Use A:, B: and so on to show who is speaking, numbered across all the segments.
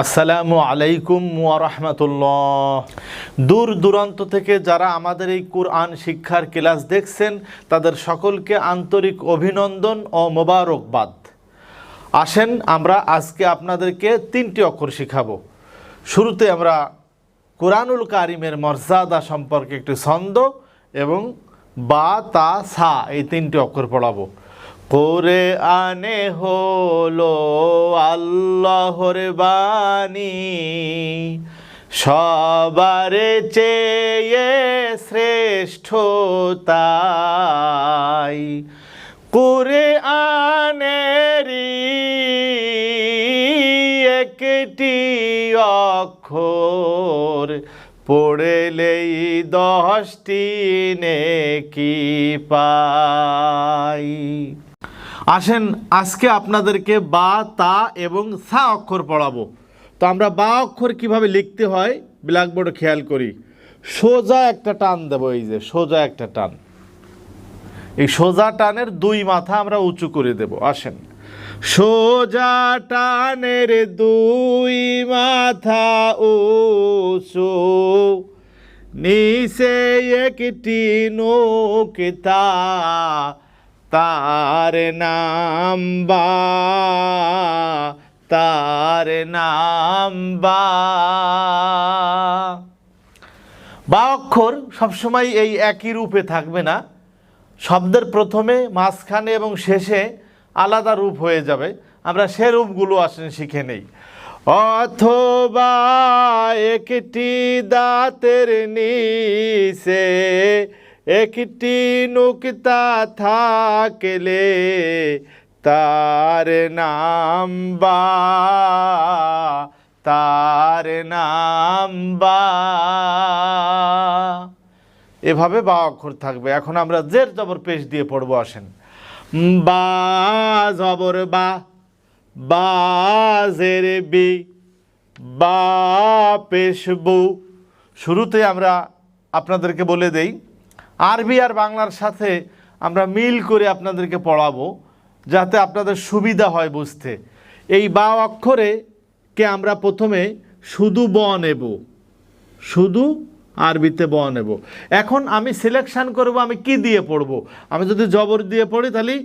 A: আসসালামু আলাইকুম ওয়া রাহমাতুল্লাহ। দূর দূরান্ত থেকে যারা আমাদের এই কুরআন শিক্ষার ক্লাস দেখছেন তাদের সকলকে আন্তরিক অভিনন্দন ও মোবারকবাদ। আসেন আমরা আজকে আপনাদেরকে 3টি অক্ষর শিখাবো। শুরুতে আমরা কুরআনুল কারিমের মর্যাদা সম্পর্কে একটু ছন্দ এবং বা তা সা এই 3টি অক্ষর পড়াবো। কোরআনে হলো আল্লাহর বাণী, সবার চেয়ে শ্রেষ্ঠ তাই। কোরআনেরই একটি অক্ষর পড়লেই 10টি নেকি পাই। আসেন আজকে আপনাদেরকে বা তা এবং সা অক্ষর পড়াবো। তো আমরা বা অক্ষর কিভাবে লিখতে হয় ব্ল্যাকবোর্ডে খেয়াল করি। সোজা একটা টান দেবো, এই যে সোজা একটা টান, এই সোজা টানের 2 মাথা আমরা উঁচু করে দেব। আসেন, সোজা টানের 2 মাথা উঁচু, নিচে একটি নোকতা, তার নাম বা, তার নাম বা। বা অক্ষর সবসময় এই একই রূপে থাকবে না, শব্দের প্রথমে, মাঝখানে এবং শেষে আলাদা রূপ হয়ে যাবে। আমরা সে রূপগুলো আসেন শিখে নেই। অথবা একটি দাঁতের নিচে একটি নুকতা থাকলে তার নাম বা, তার নাম বা। এভাবে বা অক্ষর থাকবে। এখন আমরা জের জবর পেশ দিয়ে পড়বো। আসেন, বা জবর বা, বা জের বি, বা পেশ বু। শুরুতে আমরা আপনাদেরকে বলে দেই, আরবি আর বাংলার সাথে আমরা মিল করে আপনাদেরকে পড়াবো যাতে আপনাদের সুবিধা হয় বুঝতে। এই বা অক্ষরে কে আমরা প্রথমে শুধু ব নেব, শুধু আরবিতে ব নেব। এখন আমি সিলেকশন করব আমি কি দিয়ে পড়ব। আমি যদি জবর দিয়ে পড়ি তাহলে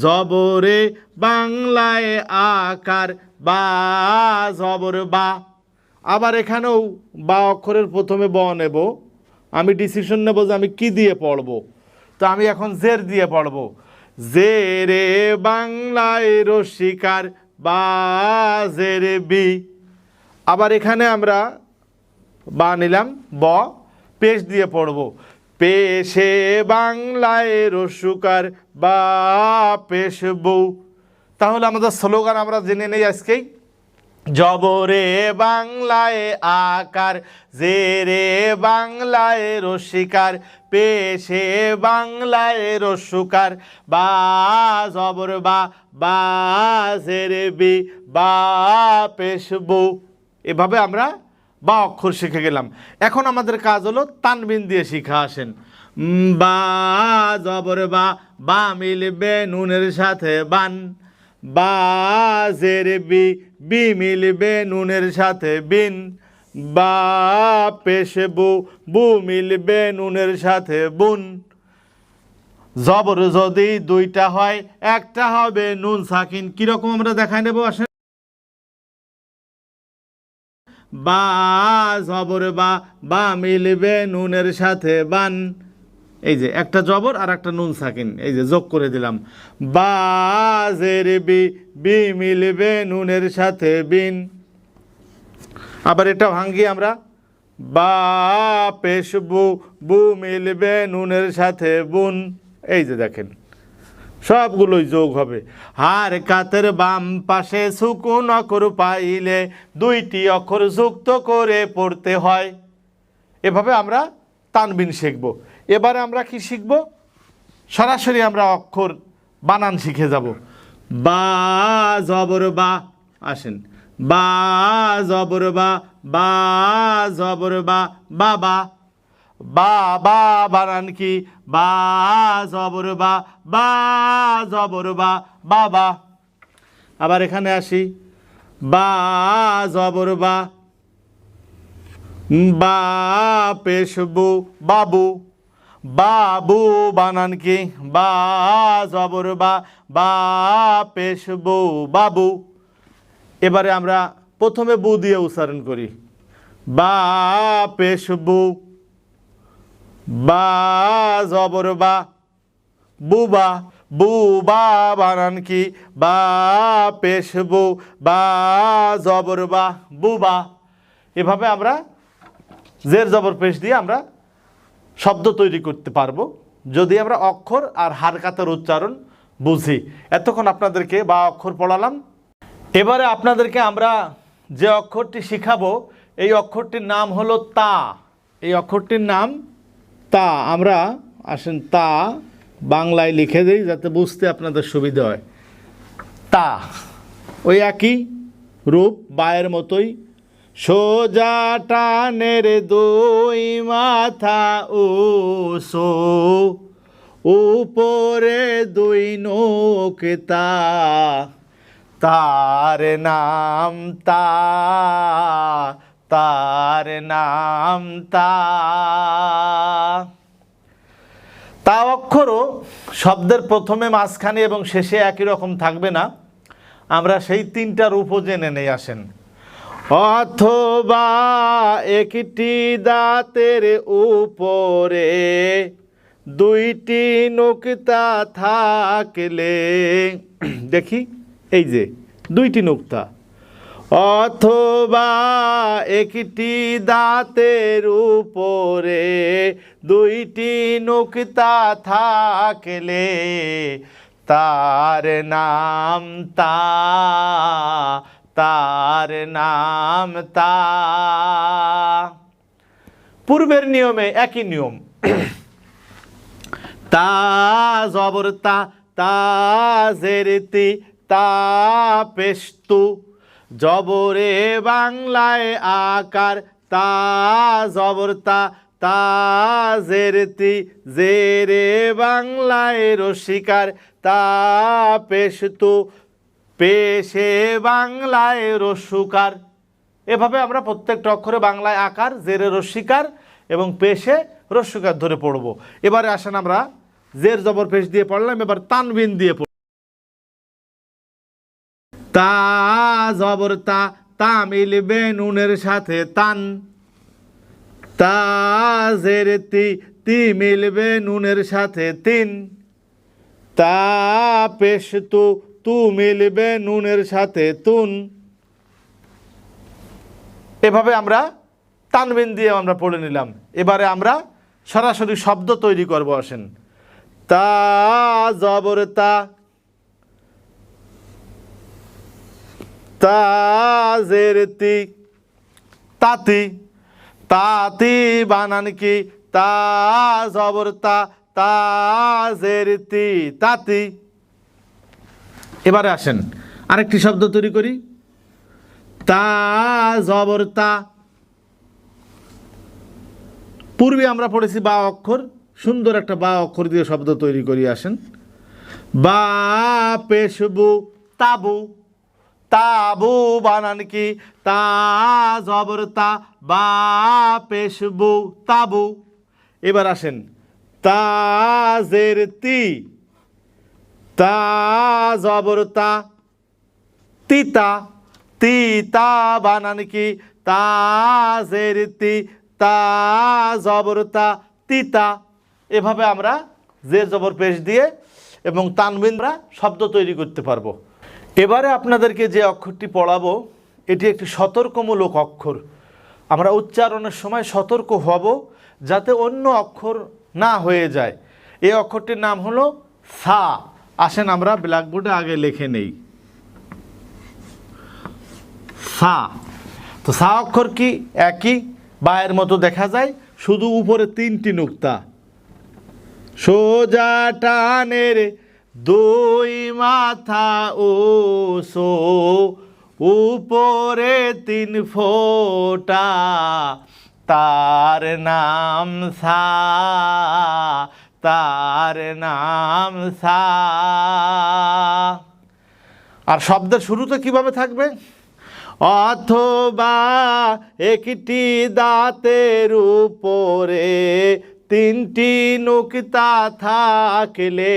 A: জবরে বাংলায় আকার বা, জবর বা। আবার এখানেও বা অক্ষরের প্রথমে ব নেব, আমি ডিসিশন নেব যে আমি কি দিয়ে পড়ব। তো আমি এখন জের দিয়ে পড়ব। জেরে বাংলায় রসিকার বা, জের বি। আবার এখানে আমরা বা নিলাম ব, পেশ দিয়ে পড়ব। পেশে বাংলায় রসুকার বা, পেশ বউ। তাহলে আমাদের স্লোগান আমরা জেনে নেই আজকেই। জবরে বাংলায় আকার, জেরে বাংলায় রসিকার, পেশে বাংলায় রসুকার, বা জবর বা, বা জেরে বি, বা পেশ বউ। এভাবে আমরা বা অক্ষর শিখে গেলাম। এখন আমাদের কাজ হলো তানবিন দিয়ে শিখা। আসেন, বা জবর বা, বা মিলবে নুনের সাথে বান, বা জের বি, বি মিলবে নুনের সাথে বিন, বা পেশ বু, বু মিলবে নুনের সাথে বুন। জবর যদি 2টা হয় একটা হবে নুন সাকিন। কিরকম আমরা দেখাই নেব। আসেন, বা জবর বা, বা মিলবে নুনের সাথে বান। এই যে একটা জবর আর একটা নুন সাকিন, এই যে যোগ করে দিলাম। বা জের বি, বি মিলবে নুনের সাথে বিন। আবার এটা ভাঙ্গি আমরা, বা পেশ বু, বু মিলবে নুনের সাথে বুন। এই যে দেখেন সবগুলোই যোগ হবে। হার কাতের বাম পাশে সুকুন অক্ষর পাইলে 2টি অক্ষর যুক্ত করে পড়তে হয়। এভাবে আমরা তানবিন শিখব। এবারে আমরা কি শিখব, সরাসরি আমরা অক্ষর বানান শিখে যাব। বা জবর বা, আসেন, বা জবর বা, বা জবর বা, বাবা। বাবা বানান কি, বা জবর বা, বা জবর বা, বাবা। আবার এখানে আসি, বা জবর বা, বা পেশ বু, বাবু। বাবু বানান কি? বা জবর বা, বা পেশ বু, বাবু। এবারে আমরা প্রথমে বু দিয়ে উচ্চারণ করি। বা পেশ বু, বা জবর বা, বুবা। বুবা বানান কি? বা পেশ বু, বা জবর বা, বুবা। এভাবে আমরা জের জবর পেশ দিয়ে আমরা শব্দ তৈরি করতে পারবো, যদি আমরা অক্ষর আর হারকাতের উচ্চারণ বুঝি। এতক্ষণ আপনাদেরকে বা অক্ষর পড়ালাম। এবারে আপনাদেরকে আমরা যে অক্ষরটি শিখাবো, এই অক্ষরটির নাম হলো তা। এই অক্ষরটির নাম তা। আমরা আসেন তা বাংলায় লিখে দিই যাতে বুঝতে আপনাদের সুবিধা হয়। তা ওই একই রূপ, বায়ের মতোই। সোজা টানের দুই মাথা উঁচু, উপরে দুই নখ তা, তার নাম তা, তার নাম তা। তা অক্ষরও শব্দের প্রথমে, মাঝখানে এবং শেষে একই রকম থাকবে না। আমরা সেই তিনটা রূপও জেনে নেই। আসেন। অথবা একটি দাঁতের উপরে দুইটি নুক্তা থাকলে, দেখি এই যে দুইটি নুক্তা। অথবা একটি দাঁতের উপরে দুইটি নুক্তা থাকলে, তার নাম তা, তার নাম তা। পূর্বের নিয়মে একই নিয়ম। তা জবর তা, তা জের তি, তা পেশতু। জবরে বাংলায় আকার, তা জবর তা, তা জের তি, জেরে বাংলায় রসিকার, তা পেশতু, পেশে বাংলায় রস্যুকার। এভাবে আমরা প্রত্যেকটা অক্ষরে বাংলায় আকার, জেরে রস্যিকার এবং পেশে রস্যুকার ধরে পড়ব। এবারে আসেন আমরা জের জবর পেশ দিয়ে পড়লাম, এবার তানবিন দিয়ে পড়ব। তা জবর তা, তা মিলবে নুনের সাথে তান। তা জের তি, তি মিলবে নুনের সাথে তিন। তা পেশ তু, তু মিলবে নুনের সাথে তুন। এভাবে আমরা তানবিন দিয়ে আমরা পড়ে নিলাম। এবারে আমরা সরাসরি শব্দ তৈরি করব। আসেন। তা জবর তা, তা জের তি, তাতি। তাতি বানান কি? তা জবর তা, তা জের তি, তাতি। এবারে আসেন আরেকটি শব্দ তৈরি করি। তা জবর তা। পূর্বে আমরা পড়েছি বা অক্ষর, সুন্দর একটা বা অক্ষর দিয়ে শব্দ তৈরি করি। আসেন। বা পেশবু, তাবু। তাবু বানান কি? তা জবর তা, বা পেশবু, তাবু। এবার আসেন। তা জের তি, তা জবর তা, তিতা। তিতা বানান কি? তা জের তি, তা জবর তা, তিতা। এভাবে আমরা জের জবর পেশ দিয়ে এবং তানবিনরা শব্দ তৈরি করতে পারবো। এবারে আপনাদেরকে যে অক্ষরটি পড়াবো, এটি একটি সতর্কমূলক অক্ষর। আমরা উচ্চারণের সময় সতর্ক হব যাতে অন্য অক্ষর না হয়ে যায়। এই অক্ষরটির নাম হলো সা। আসেন আমরা ব্ল্যাকবোর্ডে আগে লিখে নেই। সা। তো সা অক্ষর কি? একই বায়ের মতো দেখা যায়, শুধু উপরে তিনটি নুক্তা। সোজা টানের দুই মাথা উঁচু, উপরে তিন ফোঁটা, তার নাম সা, তার নাম সা। আর শব্দের শুরুতে কিভাবে থাকবে? অথবা একটি দাঁতের উপরে তিনটি নুকতা থাকলে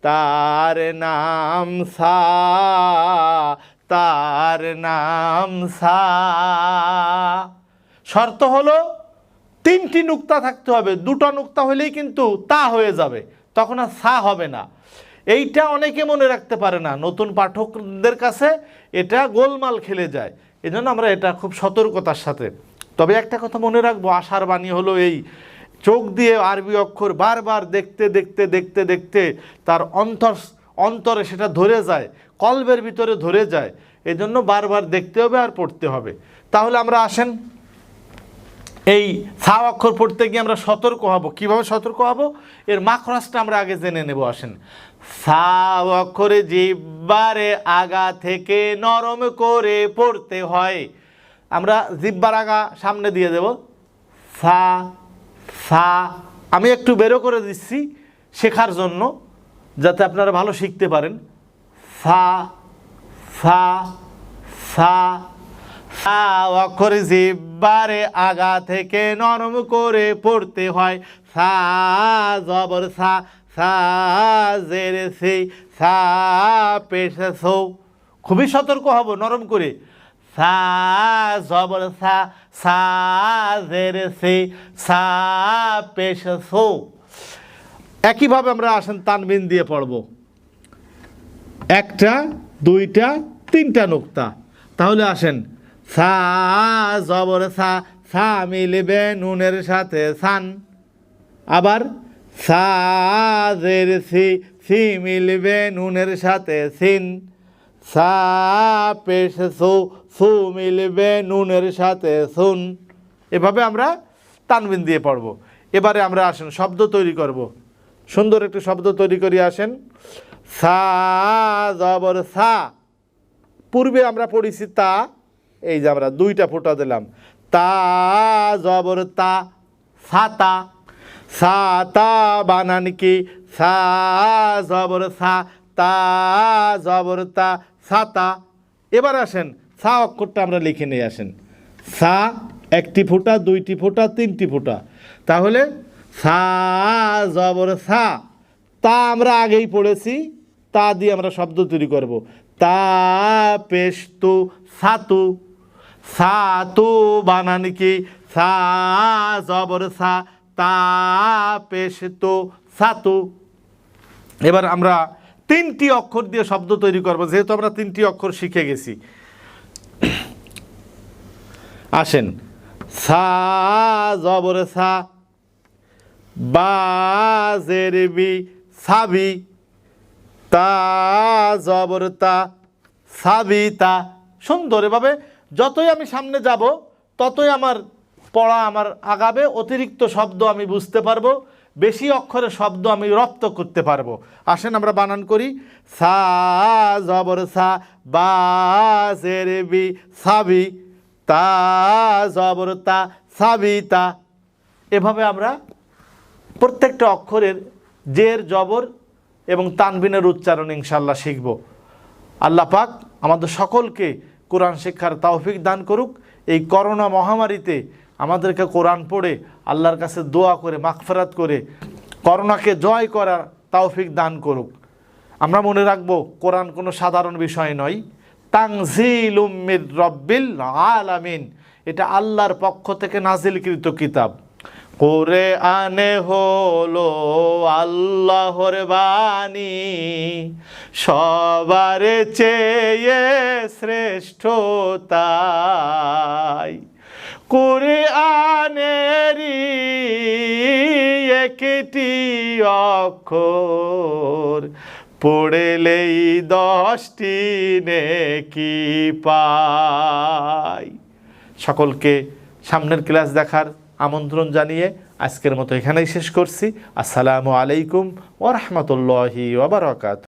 A: তার নাম সা, তার নাম সা। শর্ত হলো তিনটি নুকতা থাকতে হবে, দুটো নুকতা হলেই কিন্তু তা হয়ে যাবে, তখন আর সা হবে না। এইটা অনেকে মনে রাখতে পারে না, নতুন পাঠকদের কাছে এটা গোলমাল খেলে যায়। এজন্য আমরা এটা খুব সতর্কতার সাথে, তবে একটা কথা মনে রাখবো, আশার বাণী হলো এই, চোখ দিয়ে আরবি অক্ষর বারবার দেখতে দেখতে দেখতে দেখতে তার অন্তরে সেটা ধরে যায়, কলবের ভিতরে ধরে যায়। এজন্য বারবার দেখতে হবে আর পড়তে হবে। তাহলে আমরা আসেন এই সা অক্ষর পড়তে গিয়ে আমরা সতর্ক হব। কিভাবে সতর্ক হব, এর মাখরাজটা আমরা আগে জেনে নেব। আসেন, সা অক্ষরে জিহ্বারে আগা থেকে নরম করে পড়তে হয়। আমরা জিহ্বার আগা সামনে দিয়ে দেব, সা সা। আমি একটু বেরো করে দিচ্ছি শেখার জন্য, যাতে আপনারা ভালো শিখতে পারেন। সা সা সা। সা অক্ষর জিহ্বারে আগা থেকে নরম করে পড়তে হয়। সা জবর সা, সা জের সে, সা পেশ সো। খুবই সতর্ক হব, নরম করে। সা জবর সা, সা জের সে, সা পেশ সো। একইভাবে আমরা আসেন তানবিন দিয়ে পড়ব, একটা দুইটা তিনটা নুকতা। তাহলে আসেন, সা জবর সা, সা মিলবে নুনের সাথে সান। আবার সা জের সি, সি মিলবে নুনের সাথে সিন। সা পেশ সু, সু মিলবে নুনের সাথে সুন। এভাবে আমরা তানবিন দিয়ে পড়ব। এবারে আমরা আসেন শব্দ তৈরি করব, সুন্দর একটি শব্দ তৈরি করি। আসেন, সা জবর সা, পূর্বে আমরা পড়েছি তা, এই যে আমরা দুইটা ফোঁটা দিলাম। তা জবর তা, সাতা। সাতা বানান কি, সা জবর সা, তা জবর তা, সাতা। এবার আসেন সা অক্ষরটা আমরা লিখে নিয়ে আসেন। সা একটি ফোঁটা, দুইটি ফোঁটা, তিনটি ফোঁটা। তাহলে সা জবর সা, তা আমরা আগেই পড়েছি, তা দিয়ে আমরা শব্দ তৈরি করব। তা পেশ তু, সাতু। সাতু বানান কি, সা জবর সা, তা পেশ তু, সাতু। এবার আমরা তিনটি অক্ষর দিয়ে শব্দ তৈরি করব, যেহেতু আমরা তিনটি অক্ষর শিখে গেছি। আসেন, সা জবর সা, বা জের বি, সাবি। তা জবর তা, সাবিতা। সুন্দর। এভাবে যতই আমি সামনে যাব ততই আমার পড়া আমার আগাবে, অতিরিক্ত শব্দ আমি বুঝতে পারবো, বেশি অক্ষরের শব্দ আমি রপ্ত করতে পারবো। আসেন আমরা বানান করি, সা জবর সা, বা জের বি, সাবি। তা জবর তা, সাবিতা। এভাবে আমরা প্রত্যেকটা অক্ষরের জের, জবর এবং তানবিনের উচ্চারণ ইনশাআল্লাহ শিখব। আল্লাহ পাক আমাদের সকলকে কোরআন শিক্ষার তৌফিক দান করুক। এই করোনা মহামারীতে আমাদেরকে কোরআন পড়ে আল্লাহর কাছে দোয়া করে মাগফিরাত করে করোনাকে জয় করার তৌফিক দান করুক। আমরা মনে রাখব, কোরআন কোনো সাধারণ বিষয় নয়, তানজিলুম মির রব্বিল আলামিন। এটা আল্লাহর পক্ষ থেকে নাজিলকৃত কিতাব। কোরআনে হলো আল্লাহর বাণী, সবার চেয়ে শ্রেষ্ঠ তাই। কোরআনেরই একটি অক্ষর পড়লেই 10টি নেকি পাই। সকলকে সামনের ক্লাস দেখার আমন্ত্রণ জানিয়ে আজকের মতো এখানেই শেষ করছি। আসসালামু আলাইকুম ওয়া রাহমাতুল্লাহি ওয়া বারাকাতুহু।